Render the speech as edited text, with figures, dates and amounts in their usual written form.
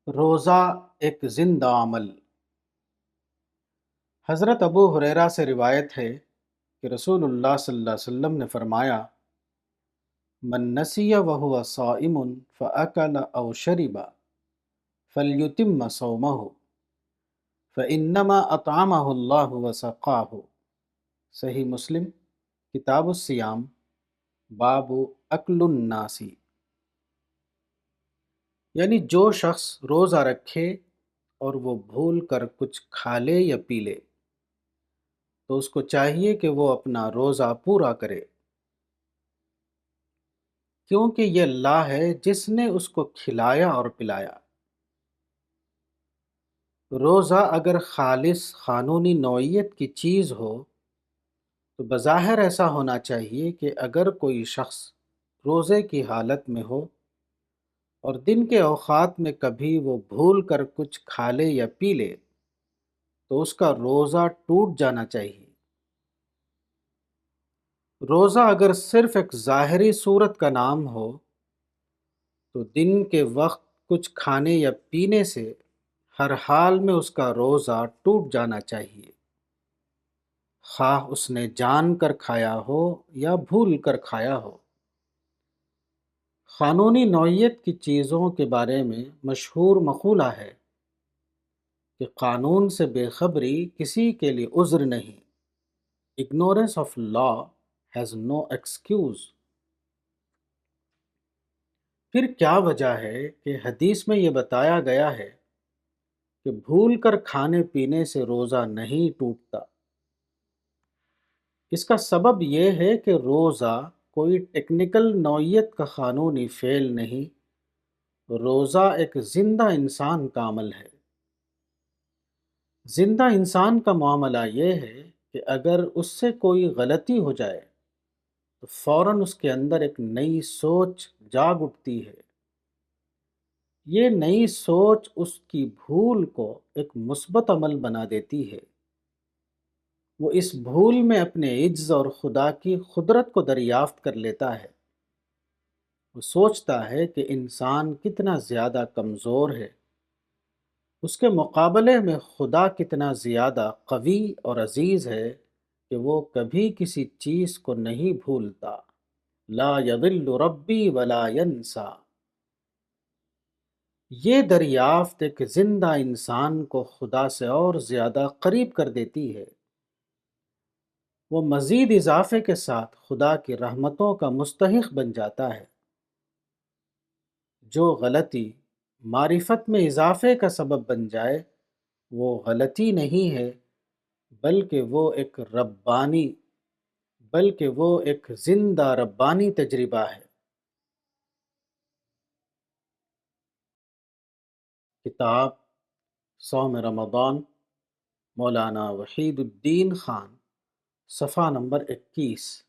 روزہ ایک زندہ عمل۔ حضرت ابو ہریرہ سے روایت ہے کہ رسول اللہ صلی اللہ علیہ وسلم نے فرمایا: من نسی وهو صائم فأکل او شرب فلیتم صومہ فإنما اطعمہ اللہ وسقاہ۔ صحیح مسلم، کتاب الصیام، باب اکل الناسی۔ یعنی جو شخص روزہ رکھے اور وہ بھول کر کچھ کھا لے یا پی لے تو اس کو چاہیے کہ وہ اپنا روزہ پورا کرے، کیونکہ یہ اللہ ہے جس نے اس کو کھلایا اور پلایا۔ روزہ اگر خالص قانونی نوعیت کی چیز ہو تو بظاہر ایسا ہونا چاہیے کہ اگر کوئی شخص روزے کی حالت میں ہو اور دن کے اوقات میں کبھی وہ بھول کر کچھ کھا لے یا پی لے تو اس کا روزہ ٹوٹ جانا چاہیے۔ روزہ اگر صرف ایک ظاہری صورت کا نام ہو تو دن کے وقت کچھ کھانے یا پینے سے ہر حال میں اس کا روزہ ٹوٹ جانا چاہیے، خواہ اس نے جان کر کھایا ہو یا بھول کر کھایا ہو۔ قانونی نوعیت کی چیزوں کے بارے میں مشہور مقولہ ہے کہ قانون سے بے خبری کسی کے لیے عذر نہیں۔ Ignorance of law has no excuse۔ پھر کیا وجہ ہے کہ حدیث میں یہ بتایا گیا ہے کہ بھول کر کھانے پینے سے روزہ نہیں ٹوٹتا؟ اس کا سبب یہ ہے کہ روزہ کوئی ٹیکنیکل نوعیت کا قانونی فعل نہیں، روزہ ایک زندہ انسان کا عمل ہے۔ زندہ انسان کا معاملہ یہ ہے کہ اگر اس سے کوئی غلطی ہو جائے تو فوراً اس کے اندر ایک نئی سوچ جاگ اٹھتی ہے۔ یہ نئی سوچ اس کی بھول کو ایک مثبت عمل بنا دیتی ہے۔ وہ اس بھول میں اپنے عجز اور خدا کی قدرت کو دریافت کر لیتا ہے۔ وہ سوچتا ہے کہ انسان کتنا زیادہ کمزور ہے، اس کے مقابلے میں خدا کتنا زیادہ قوی اور عزیز ہے کہ وہ کبھی کسی چیز کو نہیں بھولتا۔ لا یضل ربی ولا ینسا۔ یہ دریافت ایک زندہ انسان کو خدا سے اور زیادہ قریب کر دیتی ہے۔ وہ مزید اضافے کے ساتھ خدا کی رحمتوں کا مستحق بن جاتا ہے۔ جو غلطی معرفت میں اضافے کا سبب بن جائے وہ غلطی نہیں ہے، بلکہ وہ ایک زندہ ربانی تجربہ ہے۔ کتاب صوم رمضان، مولانا وحید الدین خان، صفحہ نمبر 21۔